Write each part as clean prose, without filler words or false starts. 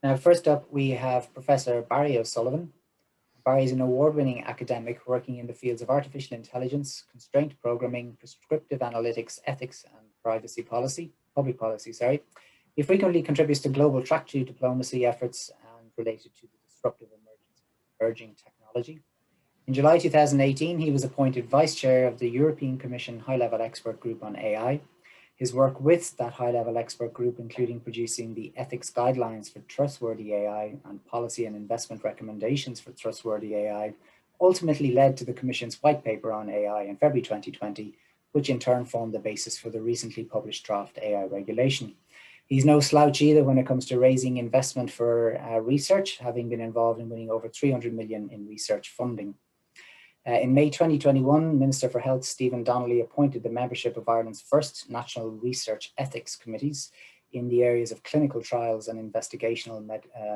Now, first up, we have Professor Barry O'Sullivan. Barry is an award-winning academic working in the fields of artificial intelligence, constraint programming, prescriptive analytics, ethics, and public policy, sorry. He frequently contributes to global track 2 diplomacy efforts and related to the disruptive emergence of emerging technology. In July 2018, he was appointed Vice Chair of the European Commission High-Level Expert Group on AI. His work with that high-level expert group, including producing the ethics guidelines for trustworthy AI and policy and investment recommendations for trustworthy AI, ultimately led to the Commission's white paper on AI in February 2020, which in turn formed the basis for the recently published draft AI regulation. He's no slouch either when it comes to raising investment for research, having been involved in winning over 300 million in research funding. In May 2021, Minister for Health Stephen Donnelly appointed the membership of Ireland's first National Research Ethics Committees in the areas of clinical trials and investigational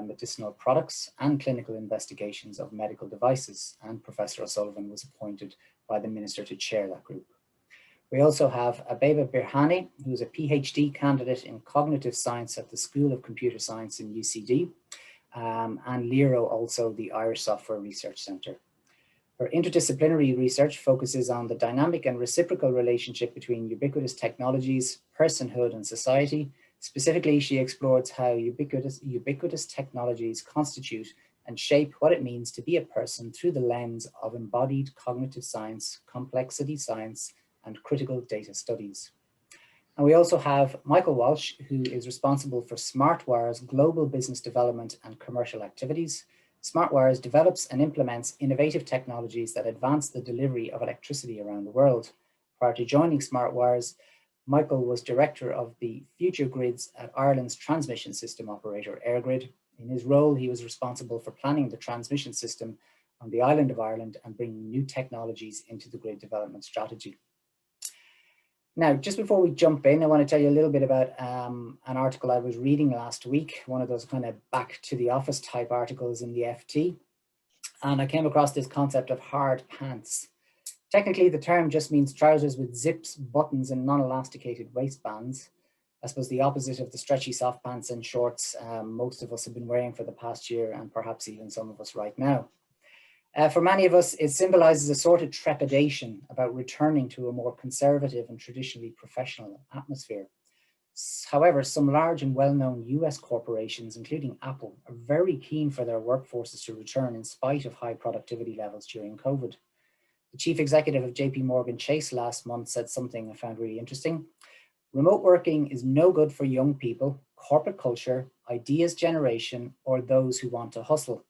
medicinal products and clinical investigations of medical devices, and Professor O'Sullivan was appointed by the Minister to chair that group. We also have Abeba Birhani, who is a PhD candidate in cognitive science at the School of Computer Science in UCD, and LIRO, also the Irish Software Research Centre. Her interdisciplinary research focuses on the dynamic and reciprocal relationship between ubiquitous technologies, personhood, and society. Specifically, she explores how ubiquitous technologies constitute and shape what it means to be a person through the lens of embodied cognitive science, complexity science, and critical data studies. And we also have Michael Walsh, who is responsible for SmartWire's global business development and commercial activities. SmartWires develops and implements innovative technologies that advance the delivery of electricity around the world. Prior to joining SmartWires, Michael was director of the future grids at Ireland's transmission system operator, EirGrid. In his role, he was responsible for planning the transmission system on the island of Ireland and bringing new technologies into the grid development strategy. Now, just before we jump in, I want to tell you a little bit about an article I was reading last week, one of those kind of back to the office type articles in the FT. And I came across this concept of hard pants. Technically, the term just means trousers with zips, buttons, and non-elasticated waistbands. I suppose the opposite of the stretchy soft pants and shorts most of us have been wearing for the past year, and perhaps even some of us right now. For many of us, it symbolizes a sort of trepidation about returning to a more conservative and traditionally professional atmosphere. However, some large and well-known US corporations, including Apple, are very keen for their workforces to return in spite of high productivity levels during COVID. The chief executive of JP Morgan Chase last month said something I found really interesting. Remote working is no good for young people, corporate culture, ideas generation, or those who want to hustle.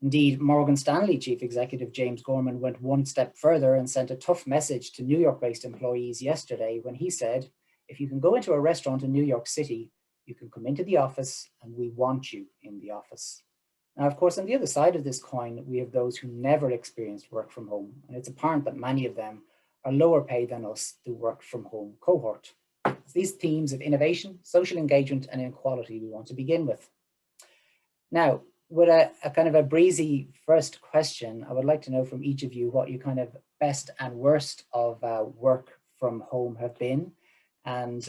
Indeed, Morgan Stanley Chief Executive James Gorman went one step further and sent a tough message to New York-based employees yesterday when he said, if you can go into a restaurant in New York City, you can come into the office and we want you in the office. Now, of course, on the other side of this coin, we have those who never experienced work from home. And it's apparent that many of them are lower paid than us, the work from home cohort. It's these themes of innovation, social engagement, and inequality we want to begin with. Now, with a kind of a breezy first question, I would like to know from each of you what your kind of best and worst of work from home have been, and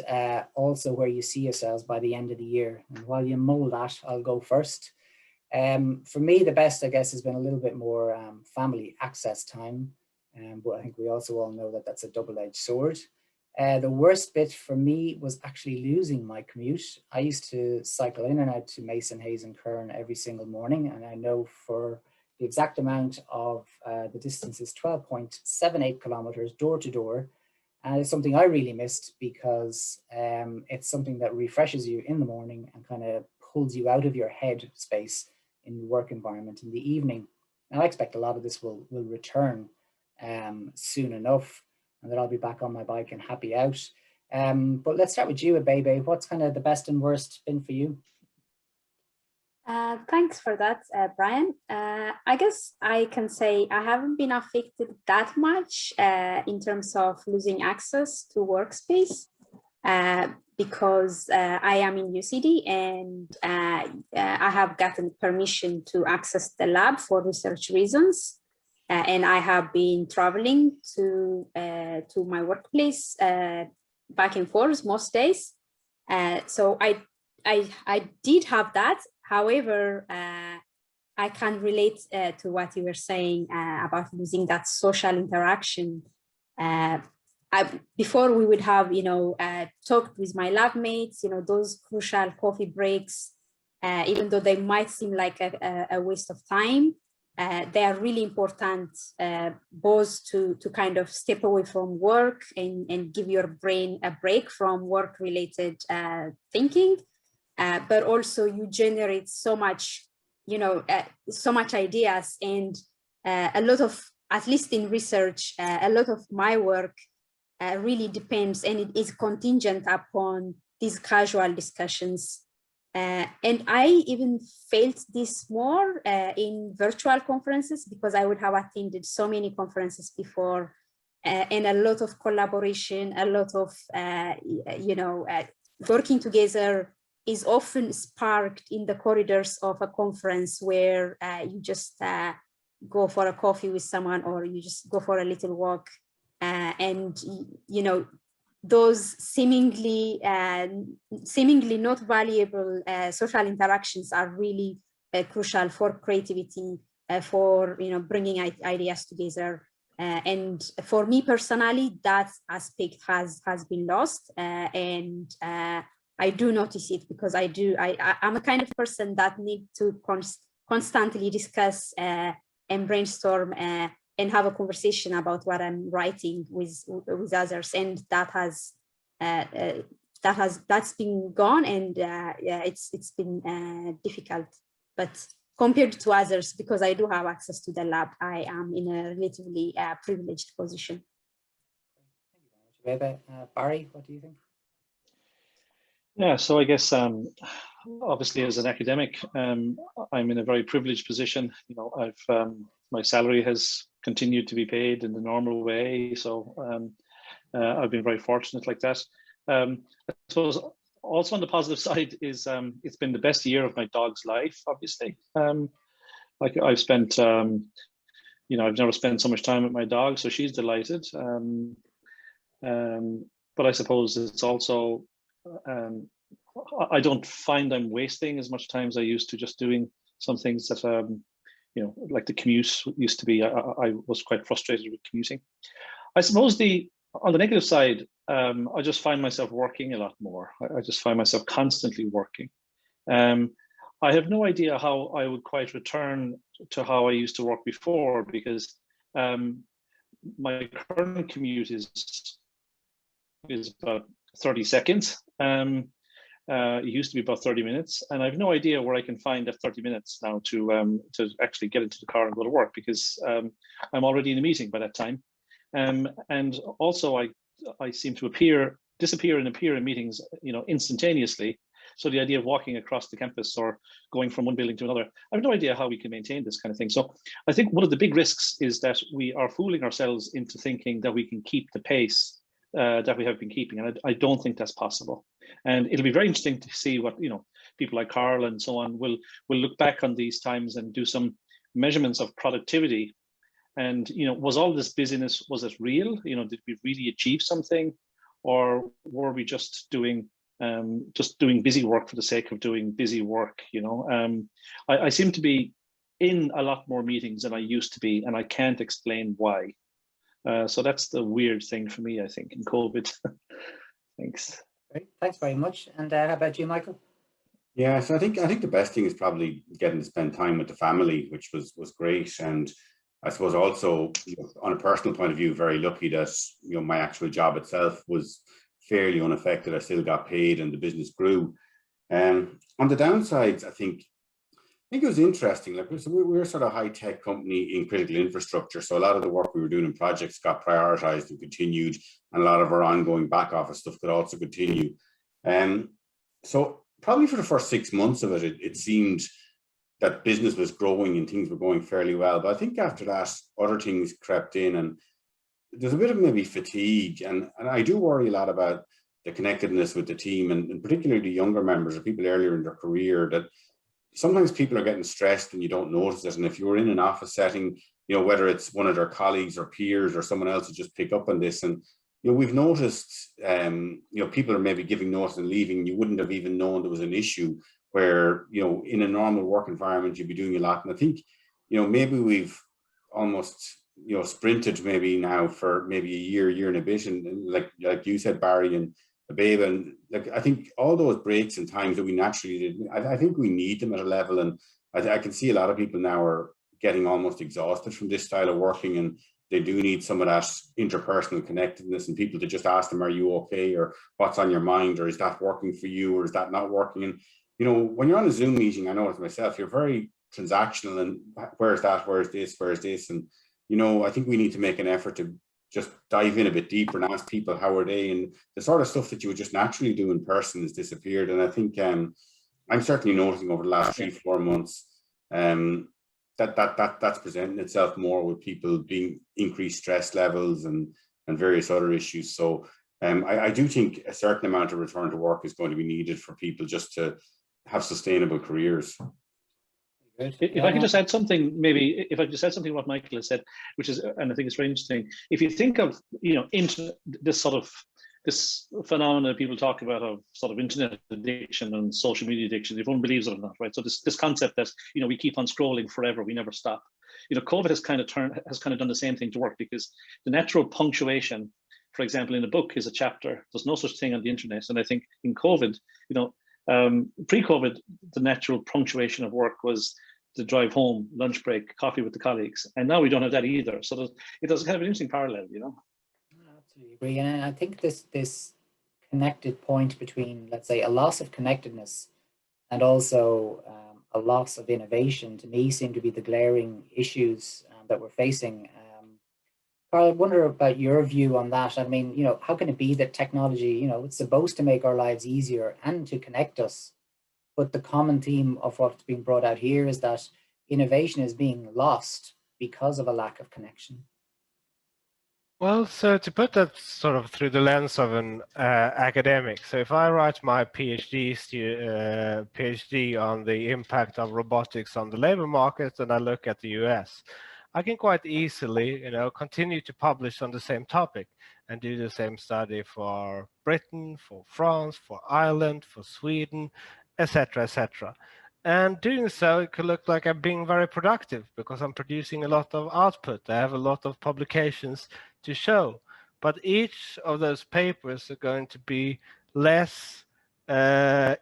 also where you see yourselves by the end of the year. And while you mull that, I'll go first. For me, the best, I guess, has been a little bit more family access time, but I think we also all know that that's a double-edged sword. The worst bit for me was actually losing my commute. I used to cycle in and out to Mason, Hayes and Kern every single morning, and I know for the exact amount of the distance is 12.78 kilometers door to door. And it's something I really missed because it's something that refreshes you in the morning and kind of pulls you out of your head space in the work environment in the evening. And I expect a lot of this will return soon enough, and that I'll be back on my bike and happy out. But let's start with you, Abebe. What's kind of the best and worst been for you? Thanks for that, Brian. I guess I can say I haven't been affected that much in terms of losing access to workspace because I am in UCD and I have gotten permission to access the lab for research reasons. And I have been traveling to my workplace back and forth most days. So I did have that. However, I can relate to what you were saying about losing that social interaction. Before we would have, talked with my lab mates, those crucial coffee breaks, even though they might seem like a waste of time, they are really important, both to kind of step away from work and give your brain a break from work-related thinking, but also you generate so much, so much ideas, and a lot of, at least in research, a lot of my work really depends, and it is contingent upon these casual discussions. And I even felt this more in virtual conferences, because I would have attended so many conferences before, and a lot of collaboration, a lot of, working together is often sparked in the corridors of a conference, where you just go for a coffee with someone, or you just go for a little walk, and those seemingly not valuable social interactions are really crucial for creativity, for bringing ideas together. And for me personally, that aspect has been lost, and I do notice it, because I'm a kind of person that need to constantly discuss and brainstorm and have a conversation about what I'm writing with others, and that's been gone, and it's been difficult. But compared to others, because I do have access to the lab, I am in a relatively privileged position. Thank you very much, Abebe. Barry, what do you think? Yeah, so I guess obviously as an academic, I'm in a very privileged position. I've my salary has continued to be paid in the normal way, so I've been very fortunate like that. I suppose also on the positive side is it's been the best year of my dog's life, obviously. Like I've spent, I've never spent so much time with my dog, so she's delighted. But I suppose it's also, I don't find I'm wasting as much time as I used to just doing some things that, like the commute used to be. I was quite frustrated with commuting. I suppose on the negative side, I just find myself working a lot more. I just find myself constantly working. I have no idea how I would quite return to how I used to work before, because my current commute is about 30 seconds. It used to be about 30 minutes, and I have no idea where I can find that 30 minutes now to actually get into the car and go to work, because I'm already in a meeting by that time. And also I seem to disappear and appear in meetings, instantaneously. So the idea of walking across the campus or going from one building to another, I have no idea how we can maintain this kind of thing. So I think one of the big risks is that we are fooling ourselves into thinking that we can keep the pace that we have been keeping, and I don't think that's possible. And it'll be very interesting to see what people like Carl and so on will look back on these times and do some measurements of productivity. And was all this busyness, was it real? Did we really achieve something, or were we just doing busy work for the sake of doing busy work? I seem to be in a lot more meetings than I used to be, and I can't explain why. So that's the weird thing for me, I think, in COVID. Thanks. Great, thanks very much. And how about you, Michael? Yeah, so I think the best thing is probably getting to spend time with the family, which was great. And I suppose also, on a personal point of view, very lucky that my actual job itself was fairly unaffected. I still got paid, and the business grew. On the downsides, I think it was interesting. Like, so we're sort of a high-tech company in critical infrastructure, so a lot of the work we were doing in projects got prioritized and continued, and a lot of our ongoing back office stuff could also continue. So probably for the first 6 months of it, it seemed that business was growing and things were going fairly well. But I think after that, other things crept in, and there's a bit of maybe fatigue. And I do worry a lot about the connectedness with the team, and particularly the younger members or people earlier in their career, that sometimes people are getting stressed and you don't notice it. And if you're in an office setting, whether it's one of their colleagues or peers or someone else, to just pick up on this. And we've noticed, people are maybe giving notice and leaving. You wouldn't have even known there was an issue, where, in a normal work environment, you'd be doing a lot. And I think, maybe we've almost, sprinted maybe now for maybe a year and a bit. And like you said, Barry and Babe, and like, I think all those breaks and times that we naturally did, I think we need them at a level. And I can see a lot of people now are getting almost exhausted from this style of working, and they do need some of that interpersonal connectedness and people to just ask them, are you okay? Or what's on your mind? Or is that working for you? Or is that not working? And, when you're on a Zoom meeting, I know it myself, you're very transactional, and where's that? Where's this? Where's this? And, I think we need to make an effort to just dive in a bit deeper and ask people, how are they? And the sort of stuff that you would just naturally do in person has disappeared. And I think I'm certainly noticing over the last 3-4 months, that's presenting itself more with people being increased stress levels and various other issues. So I do think a certain amount of return to work is going to be needed for people just to have sustainable careers. If I could just add something, maybe if I could just add something what Michael has said, which is, and I think it's very interesting. If you think of, this phenomenon people talk about of sort of internet addiction and social media addiction, if one believes it or not, right? So this concept that, we keep on scrolling forever, we never stop. COVID has kind of done the same thing to work, because the natural punctuation, for example, in a book is a chapter. There's no such thing on the internet. And I think in COVID, pre-COVID, the natural punctuation of work was the drive home, lunch break, coffee with the colleagues. And now we don't have that either. So it does kind of an interesting parallel, I absolutely agree. And I think this connected point between, let's say, a loss of connectedness and also a loss of innovation, to me, seem to be the glaring issues that we're facing. Carl, I wonder about your view on that. I mean, how can it be that technology, it's supposed to make our lives easier and to connect us, but the common theme of what's being brought out here is that innovation is being lost because of a lack of connection? Well, so to put that sort of through the lens of an academic, so if I write my PhD on the impact of robotics on the labor market and I look at the US, I can quite easily, continue to publish on the same topic and do the same study for Britain, for France, for Ireland, for Sweden, etc., etc. And doing so, it could look like I'm being very productive because I'm producing a lot of output. I have a lot of publications to show. But each of those papers are going to be less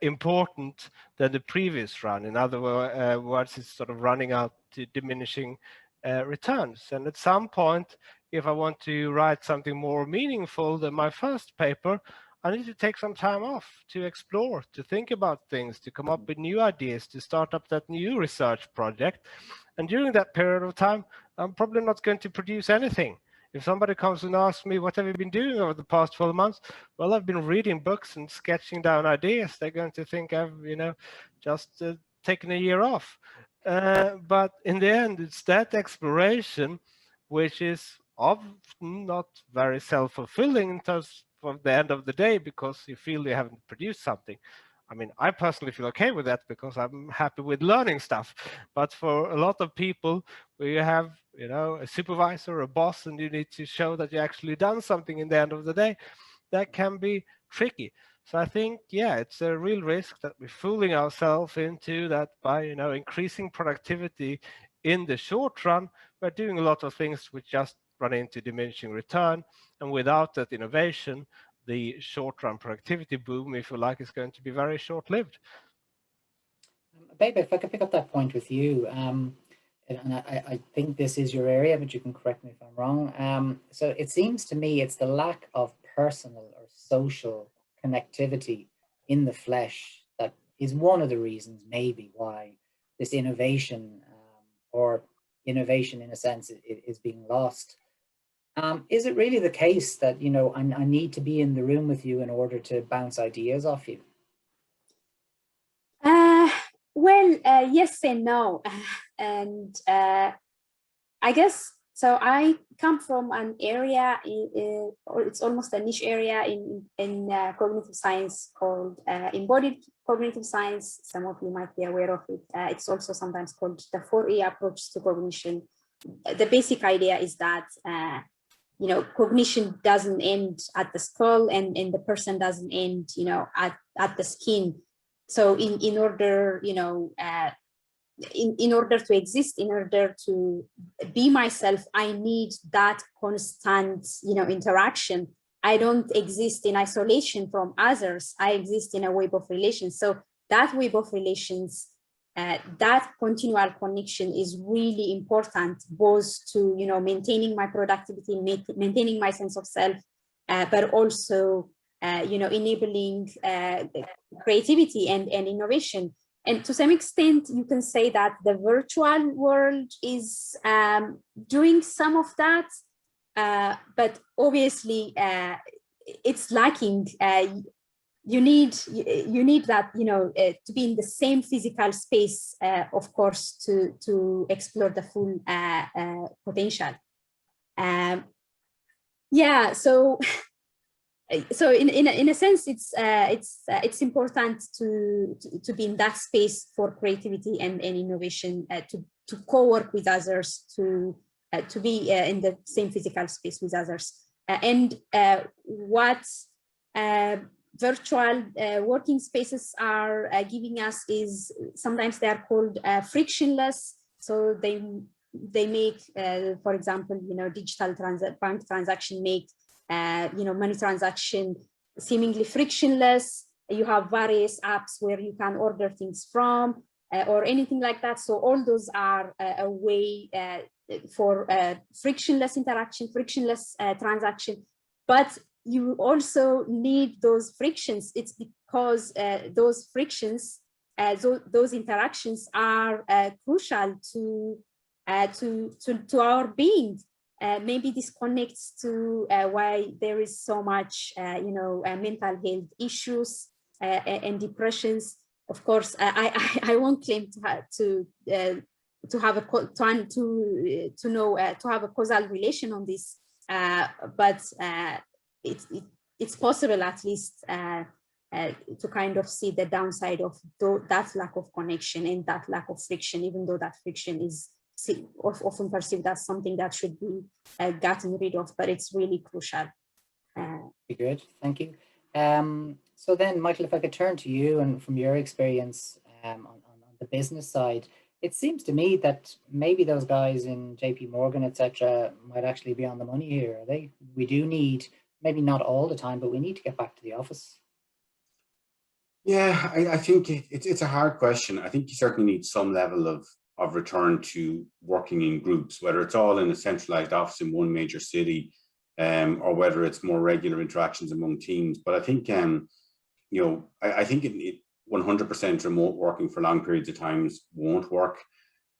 important than the previous run. In other words, it's sort of running out to diminishing returns. And at some point, if I want to write something more meaningful than my first paper, I need to take some time off to explore, to think about things, to come up with new ideas, to start up that new research project. And during that period of time, I'm probably not going to produce anything. If somebody comes and asks me, what have you been doing over the past 12 months? Well, I've been reading books and sketching down ideas. They're going to think I've, just taken a year off. But in the end, it's that exploration, which is often not very self-fulfilling in terms of the end of the day, because you feel you haven't produced something. I mean, I personally feel okay with that because I'm happy with learning stuff. But for a lot of people, where you have, a supervisor, a boss, and you need to show that you actually done something in the end of the day, that can be tricky. So I think, yeah, it's a real risk that we're fooling ourselves into that by, increasing productivity in the short run. We're doing a lot of things which just run into diminishing return. And without that innovation, the short-run productivity boom, if you like, is going to be very short-lived. Babe, if I could pick up that point with you, and I think this is your area, but you can correct me if I'm wrong. So it seems to me it's the lack of personal or social connectivity in the flesh that is one of the reasons maybe why this innovation or innovation in a sense is being lost. Is it really the case that, I need to be in the room with you in order to bounce ideas off you? Well, yes and no. And I guess, so I come from an area, or it's almost a niche area in cognitive science called Embodied cognitive science. Some of you might be aware of it. It's also sometimes called the 4E approach to cognition. The basic idea is that cognition doesn't end at the skull, and the person doesn't end, at the skin. So in order, in order to exist, in order to be myself, I need that constant, interaction. I don't exist in isolation from others. I exist in a web of relations. So that web of relations, that continual connection is really important, both to, maintaining my productivity, maintaining my sense of self, but also, enabling creativity and innovation. And to some extent, you can say that the virtual world is doing some of that, but obviously it's lacking. You need that, to be in the same physical space, of course, to explore the full potential. Yeah, so in a sense, it's important to be in that space for creativity and innovation, to co-work with others, to be in the same physical space with others, and what virtual working spaces are giving us is sometimes they are called frictionless. So they make, for example, digital bank transaction make money transaction seemingly frictionless. You have various apps where you can order things from, or anything like that. So all those are a way for frictionless interaction, frictionless transaction. But you also need those frictions. It's because those frictions, those interactions are crucial to our being. Maybe this connects to why there is so much, mental health issues and depressions. Of course, I won't claim to have a causal relation on this, but it's possible, at least, to kind of see the downside of that lack of connection and that lack of friction, even though that friction is often perceived as something that should be gotten rid of, but it's really crucial. Good, thank you. So then, Michael, if I could turn to you, and from your experience on the business side, it seems to me that maybe those guys in JP Morgan, etc., might actually be on the money here. We do need, maybe not all the time, but we need to get back to the office. Yeah, I think it's a hard question. I think you certainly need some level of return to working in groups, whether it's all in a centralized office in one major city, or whether it's more regular interactions among teams. But I think, I think it 100% remote working for long periods of times won't work.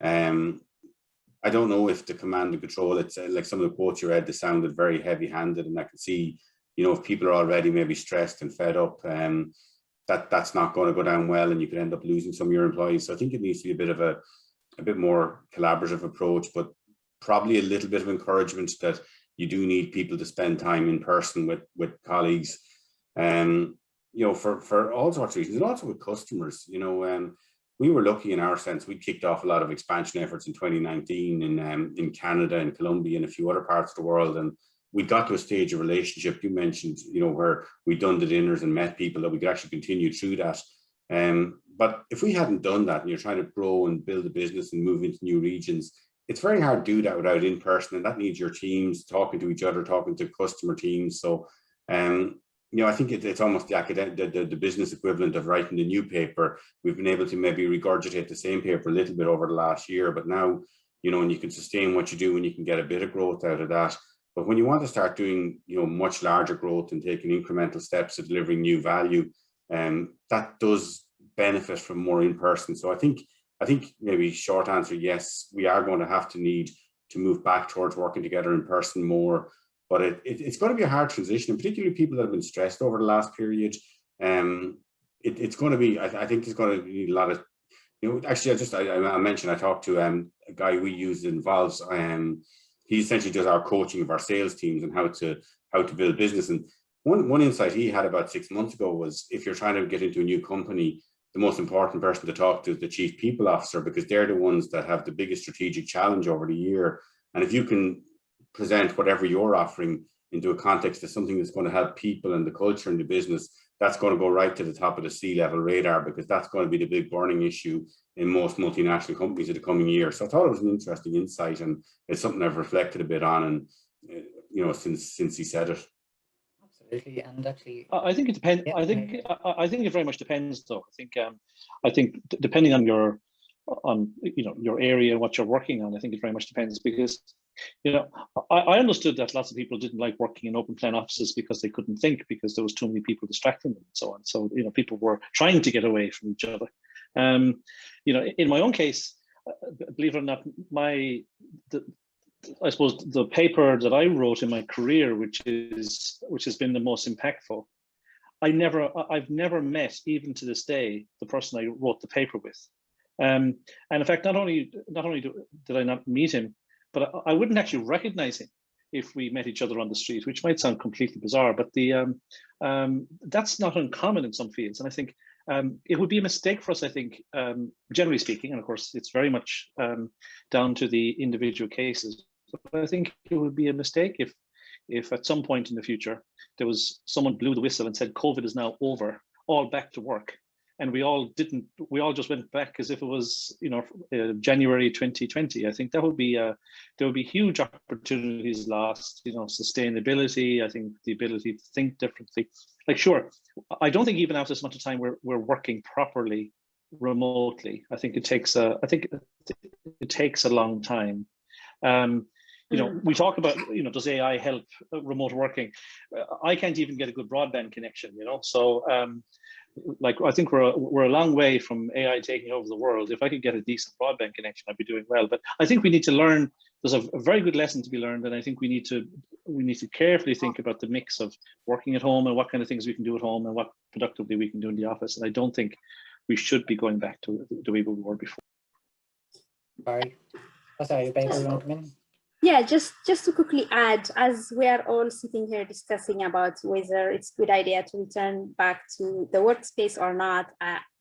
I don't know if the command and control, it's like some of the quotes you read, they sounded very heavy-handed, and I can see, if people are already maybe stressed and fed up, that's not going to go down well, and you could end up losing some of your employees. So I think it needs to be a bit more collaborative approach, but probably a little bit of encouragement that you do need people to spend time in person with colleagues, for all sorts of reasons, and also with customers. We were lucky in our sense. We kicked off a lot of expansion efforts in 2019 in Canada and Colombia and a few other parts of the world, and we got to a stage of relationship you mentioned, where we'd done the dinners and met people, that we could actually continue through that. But if we hadn't done that, and you're trying to grow and build a business and move into new regions, it's very hard to do that without in person, and that needs your teams talking to each other, talking to customer teams. So, I think it's almost the business equivalent of writing the new paper. We've been able to maybe regurgitate the same paper a little bit over the last year, but now, and you can sustain what you do, and you can get a bit of growth out of that. But when you want to start doing, much larger growth and taking incremental steps of delivering new value, that does benefit from more in person. So I think maybe short answer, yes, we are going to have to need to move back towards working together in person more. But it's going to be a hard transition, and particularly people that have been stressed over the last period. It's going to be, I think there's going to be a lot of, actually, I mentioned, I talked to a guy we use in Valves. He essentially does our coaching of our sales teams and how to build business. And one insight he had about 6 months ago was, if you're trying to get into a new company, the most important person to talk to is the chief people officer, because they're the ones that have the biggest strategic challenge over the year. And if you can present whatever you're offering into a context of something that's going to help people and the culture and the business, that's going to go right to the top of the C-level radar, because that's going to be the big burning issue in most multinational companies in the coming year. So I thought it was an interesting insight, and it's something I've reflected a bit on, and you know, since he said it. Absolutely, and actually, I think it depends. Yeah, I think it very much depends, though. I think depending on your area and what you're working on, I think it very much depends, because I understood that lots of people didn't like working in open plan offices because they couldn't think, because there was too many people distracting them and so on. So people were trying to get away from each other. In my own case, believe it or not, I suppose the paper that I wrote in my career, which has been the most impactful, I've never met, even to this day, the person I wrote the paper with. And in fact, not only did I not meet him, but I wouldn't actually recognize him if we met each other on the street, which might sound completely bizarre, but that's not uncommon in some fields. And I think it would be a mistake for us, I think, generally speaking, and of course, it's very much down to the individual cases. But I think it would be a mistake if at some point in the future there was someone blew the whistle and said COVID is now over, all back to work, and we all just went back as if it was January 2020. I think that would be there would be huge opportunities lost. Sustainability. I think the ability to think differently. Like, sure, I don't think even after this much of time we're working properly remotely. I think it takes a long time. We talk about, does AI help remote working? I can't even get a good broadband connection, so I think we're a long way from AI taking over the world. If I could get a decent broadband connection, I'd be doing well. But I think we need to learn. There's a very good lesson to be learned, and I think we need to carefully think about the mix of working at home and what kind of things we can do at home and what productively we can do in the office. And I don't think we should be going back to the way we were before. Barry, sorry, Baker, you want to come in? Yeah, just to quickly add, as we are all sitting here discussing about whether it's a good idea to return back to the workspace or not,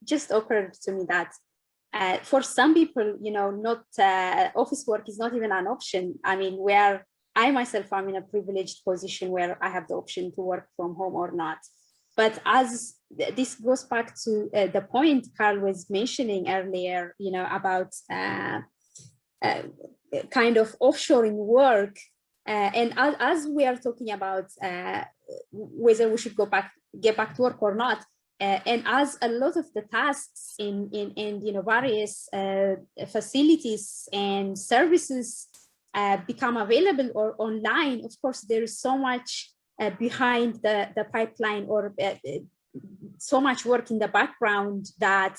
just occurred to me that for some people, not office work is not even an option. I mean, I myself am in a privileged position where I have the option to work from home or not. But as this goes back to the point Carl was mentioning earlier, about kind of offshoring work, and as we are talking about whether we should get back to work or not, and as a lot of the tasks in various facilities and services become available or online, of course there is so much behind the pipeline, or so much work in the background that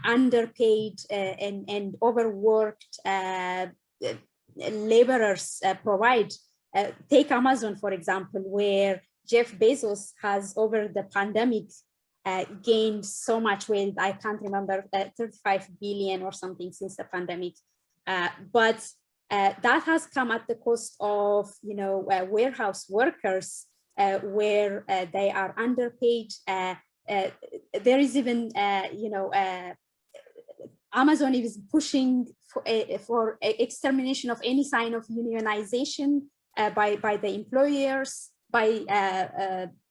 underpaid and overworked laborers provide. Take Amazon, for example, where Jeff Bezos has, over the pandemic, gained so much wealth. I can't remember, 35 billion or something since the pandemic. But that has come at the cost of, warehouse workers, where they are underpaid. There is even, Amazon is pushing for extermination of any sign of unionization by the employers, by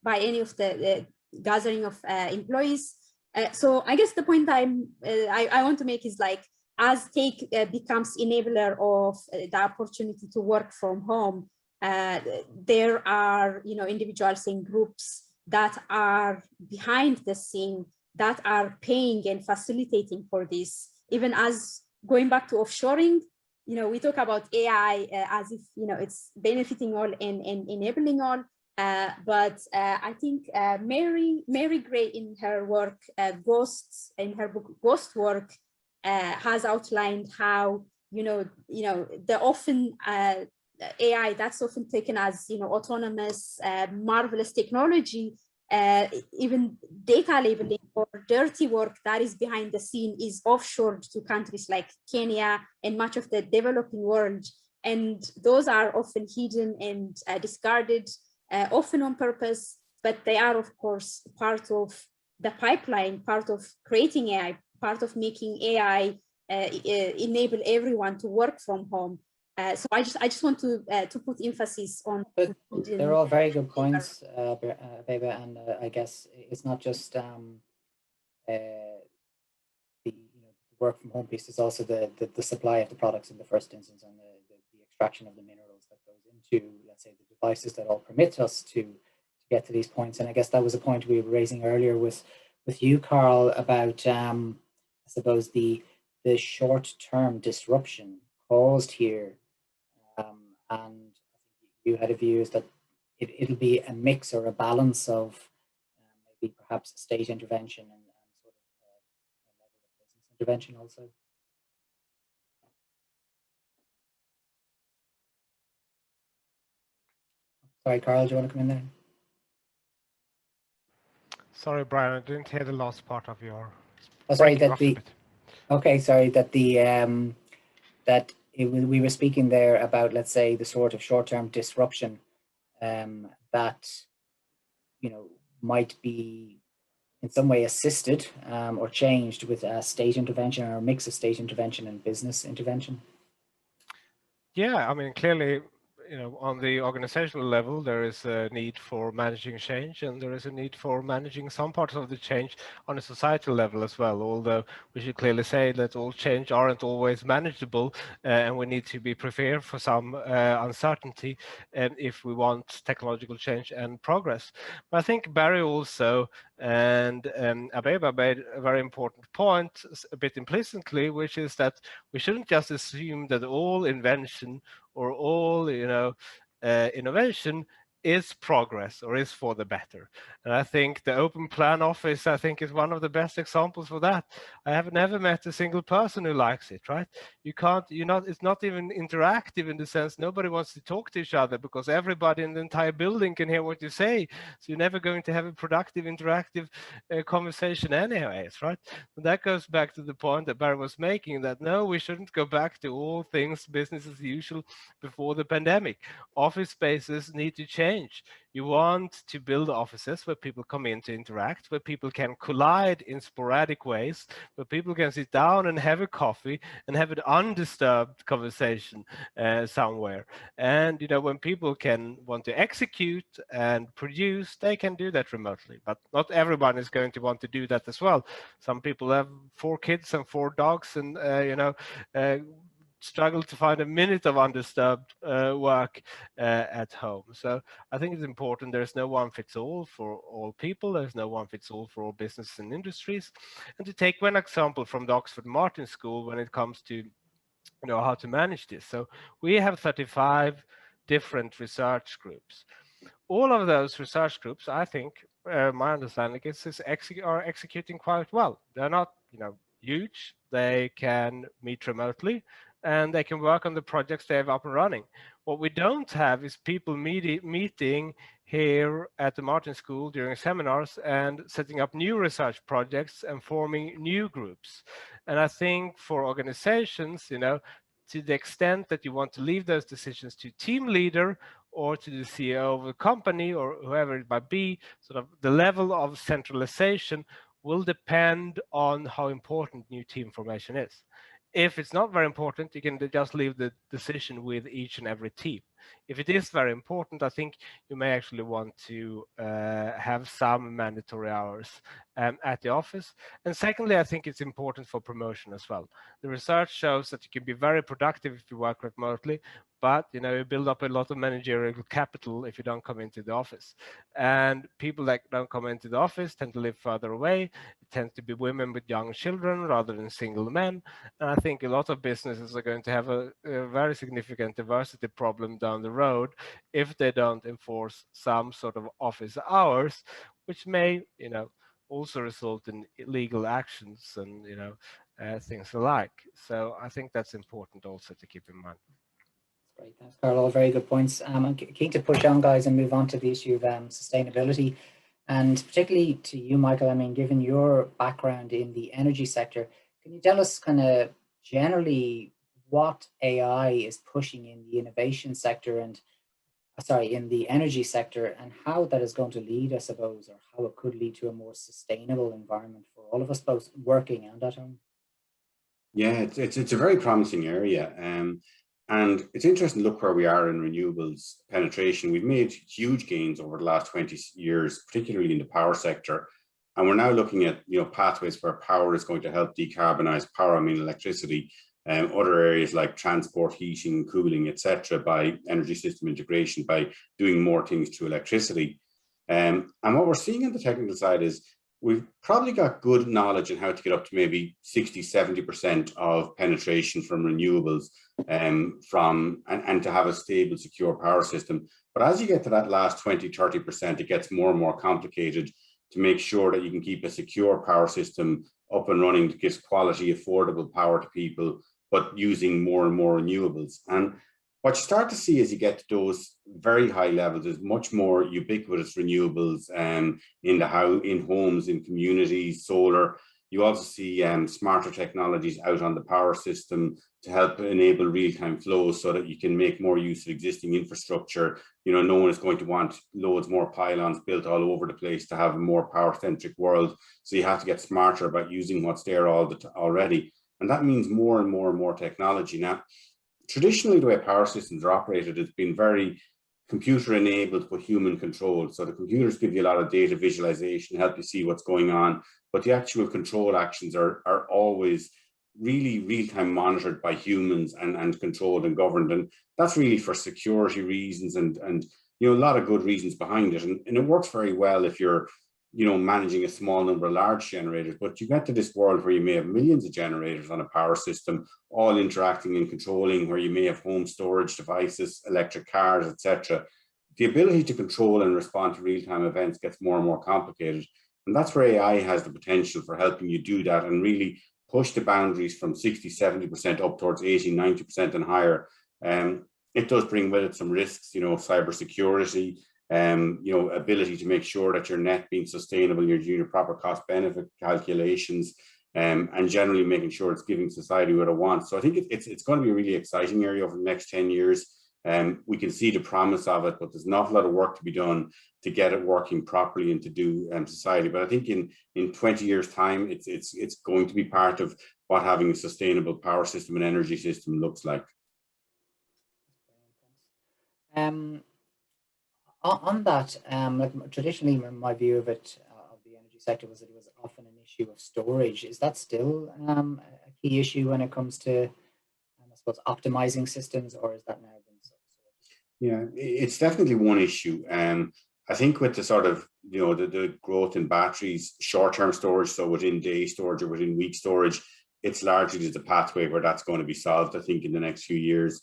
any of the gathering of employees. So I guess the point I want to make is, like, as tech becomes enabler of the opportunity to work from home, there are individuals and groups that are behind the scene that are paying and facilitating for this. Even as going back to offshoring, we talk about AI as if it's benefiting all and enabling all. But I think Mary Gray, in her work Ghosts, in her book Ghost Work, has outlined how the often AI that's often taken as autonomous, marvelous technology, even data labeling or dirty work that is behind the scene is offshored to countries like Kenya and much of the developing world, and those are often hidden and discarded, often on purpose, but they are of course part of the pipeline, part of creating AI, part of making AI enable everyone to work from home. So I just want to put emphasis on. But they're all very good points, Beba, and I guess it's not just the work from home piece. Is also the supply of the products in the first instance, and the extraction of the minerals that goes into, let's say, the devices that all permit us to get to these points. And I guess that was a point we were raising earlier with you, Carl, about I suppose the short-term disruption caused here. And I think you had a view is that it'll be a mix or a balance of maybe perhaps state intervention and sort of a level of business intervention also. Sorry, Carl, do you want to come in there? Sorry, Brian, I didn't hear the last part of your. Oh, sorry, that the. Okay, sorry, that the we were speaking there about, let's say, the sort of short-term disruption that might be in some way assisted or changed with state intervention or a mix of state intervention and business intervention. Yeah, I mean, clearly, on the organizational level, there is a need for managing change, and there is a need for managing some parts of the change on a societal level as well, although we should clearly say that all change aren't always manageable, and we need to be prepared for some uncertainty if we want technological change and progress. But I think Barry also and Abeba made a very important point, a bit implicitly, which is that we shouldn't just assume that all invention or all innovation is progress or is for the better. And I think the Open Plan Office, I think, is one of the best examples for that. I have never met a single person who likes it, right? You can't, it's not even interactive in the sense nobody wants to talk to each other because everybody in the entire building can hear what you say. So you're never going to have a productive, interactive conversation anyways, right? And that goes back to the point that Barry was making, that no, we shouldn't go back to all things business as usual before the pandemic. Office spaces need to change. You want to build offices where people come in to interact, where people can collide in sporadic ways, where people can sit down and have a coffee and have an undisturbed conversation somewhere. And when people can want to execute and produce, they can do that remotely. But not everyone is going to want to do that as well. Some people have 4 kids and 4 dogs, and struggle to find a minute of undisturbed work at home. So I think it's important. There's no one fits all for all people. There's no one fits all for all businesses and industries. And to take one example from the Oxford Martin School when it comes to how to manage this. So we have 35 different research groups. All of those research groups, I think, my understanding is are executing quite well. They're not huge. They can meet remotely, and they can work on the projects they have up and running. What we don't have is people meeting here at the Martin School during seminars and setting up new research projects and forming new groups. And I think for organizations, to the extent that you want to leave those decisions to team leader or to the CEO of a company or whoever it might be, sort of the level of centralization will depend on how important new team formation is. If it's not very important, you can just leave the decision with each and every team. If it is very important, I think you may actually want to have some mandatory hours at the office. And secondly, I think it's important for promotion as well. The research shows that you can be very productive if you work remotely, but you build up a lot of managerial capital if you don't come into the office. And people that don't come into the office tend to live further away. It tends to be women with young children rather than single men. And I think a lot of businesses are going to have a very significant diversity problem down the road if they don't enforce some sort of office hours, which may, also result in illegal actions and, things alike. So I think that's important also to keep in mind. Great, thanks, Carl. All very good points. I'm keen to push on, guys, and move on to the issue of sustainability, and particularly to you, Michael. I mean, given your background in the energy sector, can you tell us kind of generally what AI is pushing in the innovation sector and, in the energy sector, and how that is going to lead, I suppose, or how it could lead to a more sustainable environment for all of us, both working and at home? Yeah, it's a very promising area. And it's interesting to look where we are in renewables penetration. We've made huge gains over the last 20 years, particularly in the power sector. And we're now looking at, pathways where power is going to help decarbonize power, I mean electricity, other areas like transport, heating, cooling, etc., by energy system integration, by doing more things through electricity. And what we're seeing on the technical side is we've probably got good knowledge on how to get up to maybe 60, 70% of penetration from renewables, and to have a stable, secure power system. But as you get to that last 20, 30%, it gets more and more complicated to make sure that you can keep a secure power system up and running that gives quality, affordable power to people, but using more and more renewables. And what you start to see as you get to those very high levels is much more ubiquitous renewables in homes, in communities, solar. You also see smarter technologies out on the power system to help enable real-time flows so that you can make more use of existing infrastructure. No one is going to want loads more pylons built all over the place to have a more power-centric world. So you have to get smarter about using what's there already. And that means more and more and more technology. Now, traditionally, the way power systems are operated has been very computer enabled but human controlled. So the computers give you a lot of data visualization, help you see what's going on, but the actual control actions are always really real-time monitored by humans and controlled and governed. And that's really for security reasons and a lot of good reasons behind it. And it works very well if you're managing a small number of large generators, but you get to this world where you may have millions of generators on a power system, all interacting and controlling, where you may have home storage devices, electric cars, etc. The ability to control and respond to real-time events gets more and more complicated. And that's where AI has the potential for helping you do that and really push the boundaries from 60, 70% up towards 80, 90% and higher. It does bring with it some risks, cybersecurity, ability to make sure that your net being sustainable, you're doing your proper cost benefit calculations, and generally making sure it's giving society what it wants. So I think it's going to be a really exciting area over the next 10 years. We can see the promise of it, but there's an awful lot of work to be done to get it working properly and to do society. But I think in 20 years' time, it's going to be part of what having a sustainable power system and energy system looks like. On that, like traditionally, my view of it, of the energy sector, was that it was often an issue of storage. Is that still a key issue when it comes to, I suppose, optimizing systems, or is that now been sorted? Yeah, it's definitely one issue. I think with the sort of, the growth in batteries, short-term storage, so within day storage or within week storage, it's largely just a pathway where that's going to be solved, I think, in the next few years.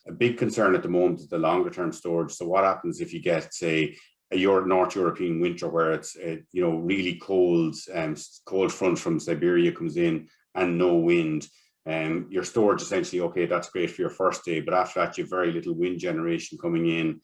A big concern at the moment is the longer term storage. So what happens if you get, say, a North European winter where it's really cold, cold front from Siberia comes in and no wind? Your storage essentially, okay, that's great for your first day, but after that you have very little wind generation coming in,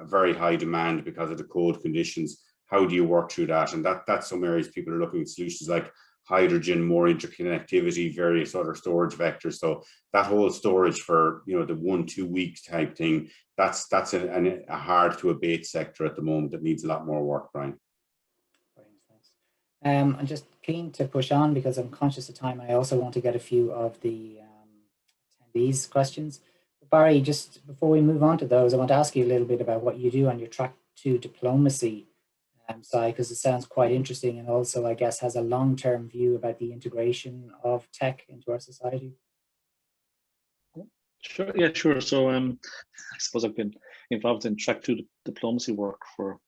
very high demand because of the cold conditions. How do you work through that? And that's some areas people are looking at solutions like hydrogen, more interconnectivity, various other storage vectors. So that whole storage for the 1-2 weeks type thing, that's a hard to abate sector at the moment that needs a lot more work, Brian. Brilliant, thanks. I'm just keen to push on because I'm conscious of time. I also want to get a few of the attendees' questions. Barry, just before we move on to those, I want to ask you a little bit about what you do on your track to diplomacy side, because it sounds quite interesting, and also, I guess, has a long-term view about the integration of tech into our society. Sure, yeah, sure. So I suppose I've been involved in track 2 diplomacy work for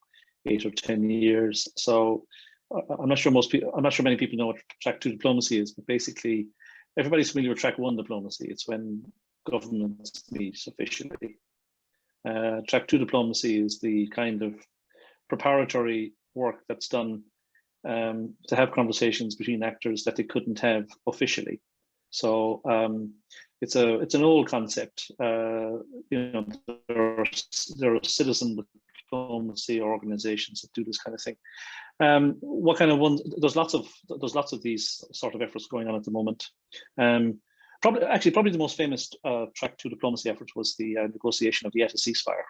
8 or 10 years. So I'm not sure many people know what track 2 diplomacy is, but basically everybody's familiar with track 1 diplomacy. It's when governments meet officially. Track 2 diplomacy is the kind of preparatory work that's done to have conversations between actors that they couldn't have officially. So it's an old concept. There are citizen diplomacy organizations that do this kind of thing. What kind of ones? There's lots of these sort of efforts going on at the moment. Probably the most famous track 2 diplomacy effort was the negotiation of the ETA ceasefire.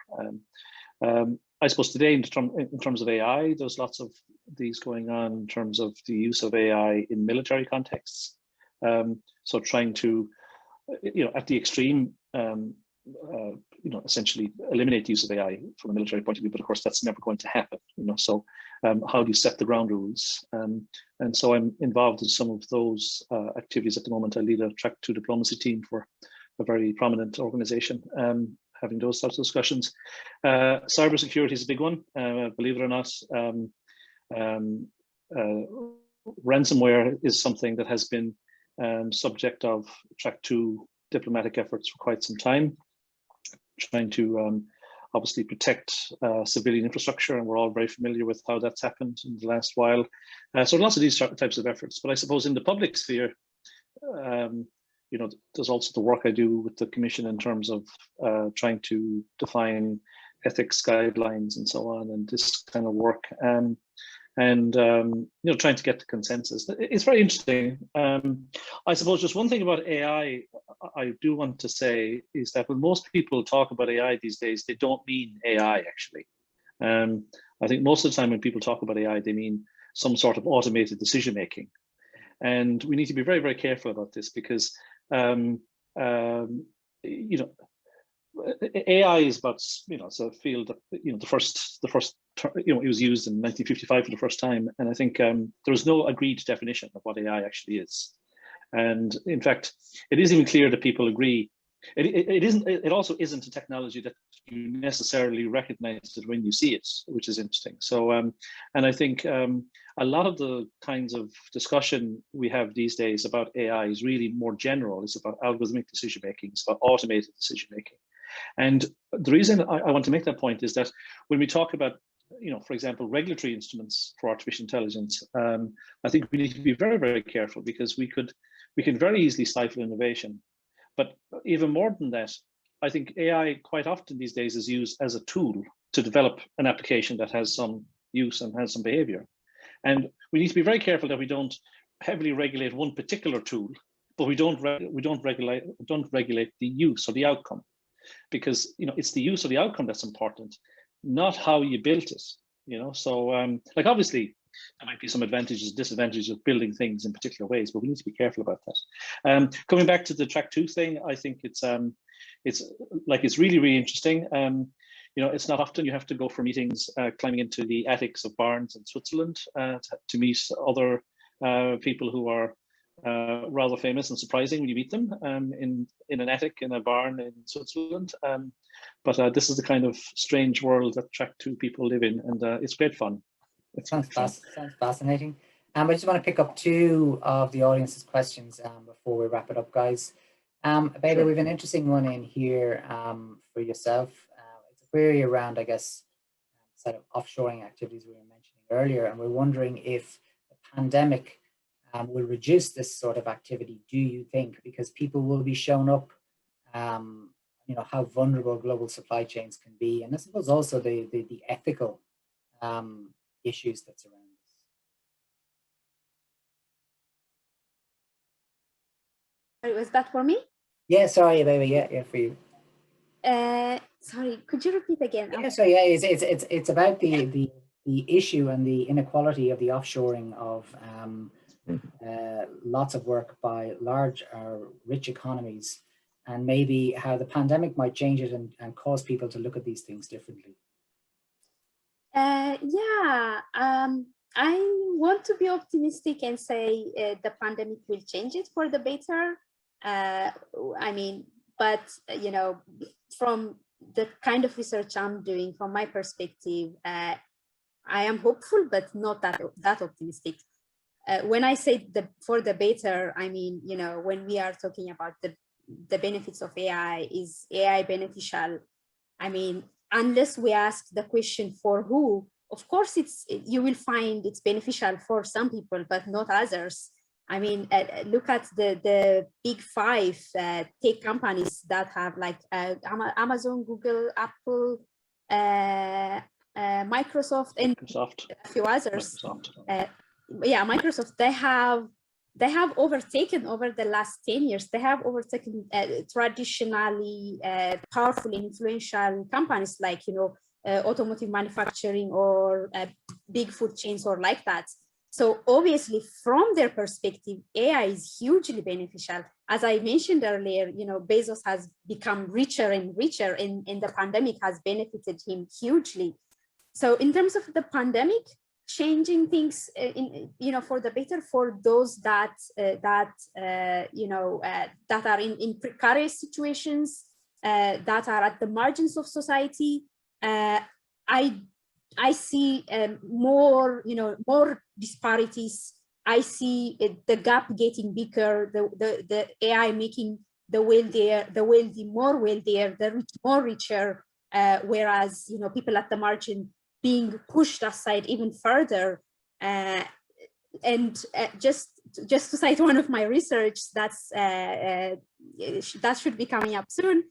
I suppose today, in terms of AI, there's lots of these going on in terms of the use of AI in military contexts. So trying to, at the extreme, essentially eliminate the use of AI from a military point of view, but of course that's never going to happen. So how do you set the ground rules? And so I'm involved in some of those activities at the moment. I lead a Track 2 diplomacy team for a very prominent organization, having those types of discussions. Cybersecurity is a big one, believe it or not. Ransomware is something that has been subject of Track 2 diplomatic efforts for quite some time, trying to obviously protect civilian infrastructure, and we're all very familiar with how that's happened in the last while. So lots of these types of efforts, but I suppose in the public sphere, there's also the work I do with the Commission in terms of trying to define ethics guidelines and so on, and this kind of work, and trying to get to consensus. It's very interesting. I suppose just one thing about AI I do want to say is that when most people talk about AI these days, they don't mean AI actually. I think most of the time when people talk about AI, they mean some sort of automated decision making. And we need to be very, very careful about this, because AI is about, it's a field that, the first it was used in 1955 for the first time. And I think there was no agreed definition of what AI actually is. And in fact, it isn't even clear that people agree. It also isn't a technology that you necessarily recognize it when you see it, which is interesting. So, and I think a lot of the kinds of discussion we have these days about AI is really more general. It's about algorithmic decision making. It's about automated decision making. And the reason I want to make that point is that when we talk about, for example, regulatory instruments for artificial intelligence, I think we need to be very, very careful, because we can very easily stifle innovation. But even more than that, I think AI quite often these days is used as a tool to develop an application that has some use and has some behavior. And we need to be very careful that we don't heavily regulate one particular tool, but we don't regulate the use or the outcome, because it's the use of the outcome that's important, not how you built it. So like obviously there might be some advantages and disadvantages of building things in particular ways, but we need to be careful about that. Coming back to the Track 2 thing, I think it's really, really interesting. It's not often you have to go for meetings climbing into the attics of barns in Switzerland to meet other people who are rather famous and surprising when you meet them in an attic in a barn in Switzerland. But this is the kind of strange world that Track 2 people live in, and it's great fun. Sounds fascinating. I just want to pick up two of the audience's questions before we wrap it up, guys. Baby, sure. We have an interesting one in here for yourself. It's a query around, I guess, set of offshoring activities we were mentioning earlier, and we're wondering if the pandemic will reduce this sort of activity, do you think? Because people will be shown up, how vulnerable global supply chains can be, and I suppose also the ethical issues that surround this. Was that for me? Yeah, sorry, baby. Yeah, for you. Sorry, could you repeat again? Yeah, so yeah, it's about the issue and the inequality of the offshoring of lots of work by large rich economies, and maybe how the pandemic might change it and cause people to look at these things differently. I want to be optimistic and say the pandemic will change it for the better. But from the kind of research I'm doing, from my perspective, I am hopeful, but not that optimistic. When I say for the better, I mean, when we are talking about the benefits of AI, is AI beneficial? I mean, unless we ask the question for who, of course, you will find it's beneficial for some people, but not others. I mean, look at the big 5 tech companies that have like Amazon, Google, Apple, Microsoft, and a few others. Microsoft, they have overtaken over the last 10 years. They have overtaken traditionally powerful and influential companies like, automotive manufacturing or big food chains or like that. So obviously, from their perspective, AI is hugely beneficial. as I mentioned earlier, Bezos has become richer and richer, and the pandemic has benefited him hugely. So in terms of the pandemic, changing things, for the better for those that are in precarious situations, that are at the margins of society, I see more disparities. I see the gap getting bigger. The AI making the wealthy more wealthier, the rich more richer, whereas people at the margin being pushed aside even further. And just to cite one of my research that should be coming up soon,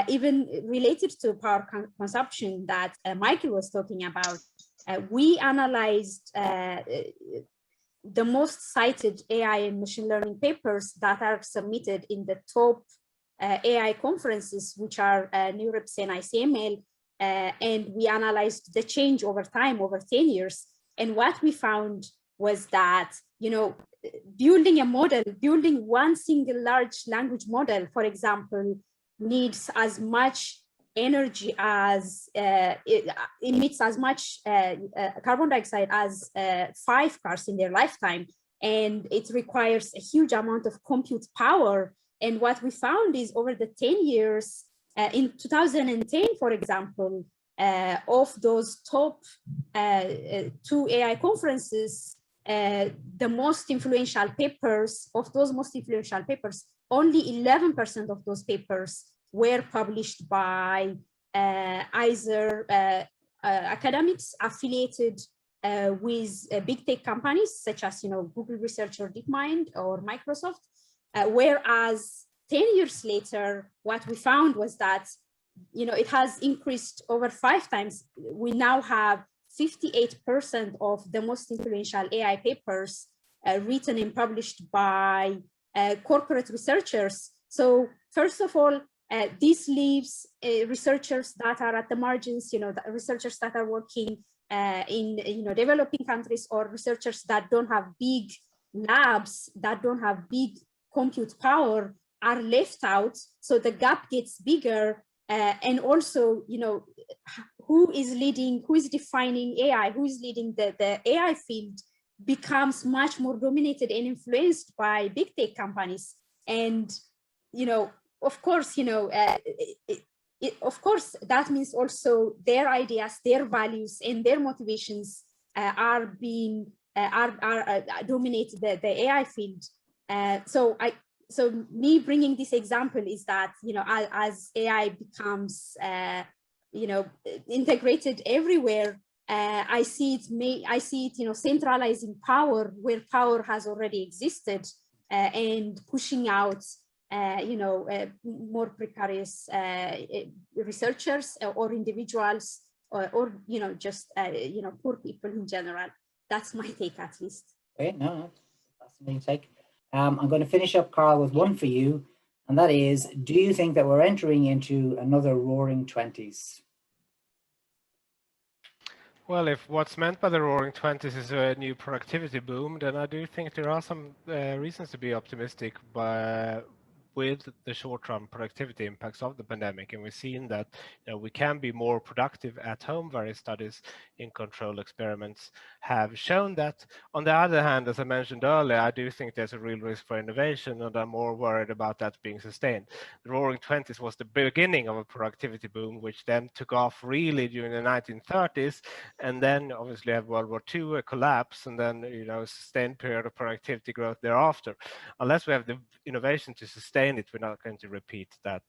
even related to power consumption that Michael was talking about, we analyzed the most cited AI and machine learning papers that are submitted in the top AI conferences, which are NeurIPS and ICML, and we analyzed the change over time, over 10 years. And what we found was that, building a model, building one single large language model, for example, needs as much energy as, it emits as much carbon dioxide as 5 cars in their lifetime. And it requires a huge amount of compute power. And what we found is over the 10 years, in 2010, for example, of those top 2 AI conferences, the most influential papers, of those most influential papers, only 11% of those papers were published by either academics affiliated with big tech companies such as Google Research or DeepMind or Microsoft, whereas 10 years later, what we found was that it has increased over 5 times. We now have 58% of the most influential AI papers written and published by corporate researchers. So first of all, this leaves researchers that are at the margins, the researchers that are working in developing countries, or researchers that don't have big labs, that don't have big compute power, are left out. So the gap gets bigger. And also, who is defining AI, who is leading the AI field becomes much more dominated and influenced by big tech companies. And, of course, of course, that means also their ideas, their values, and their motivations are being dominate the AI field. So me bringing this example is that, as AI becomes, integrated everywhere, I see it, centralizing power where power has already existed, and pushing out, more precarious researchers or individuals, or just, poor people in general. That's my take, at least. Great, no, that's a fascinating take. I'm going to finish up, Carl, with one for you, and that is, do you think that we're entering into another roaring 20s? Well, if what's meant by the roaring 20s is a new productivity boom, then I do think there are some reasons to be optimistic with the short-term productivity impacts of the pandemic. And we've seen that we can be more productive at home. Various studies in control experiments have shown that. On the other hand, as I mentioned earlier, I do think there's a real risk for innovation, and I'm more worried about that being sustained. The roaring 20s was the beginning of a productivity boom, which then took off really during the 1930s, and then obviously have World War II, a collapse, and then a sustained period of productivity growth thereafter. Unless we have the innovation to sustain it, we're not going to repeat that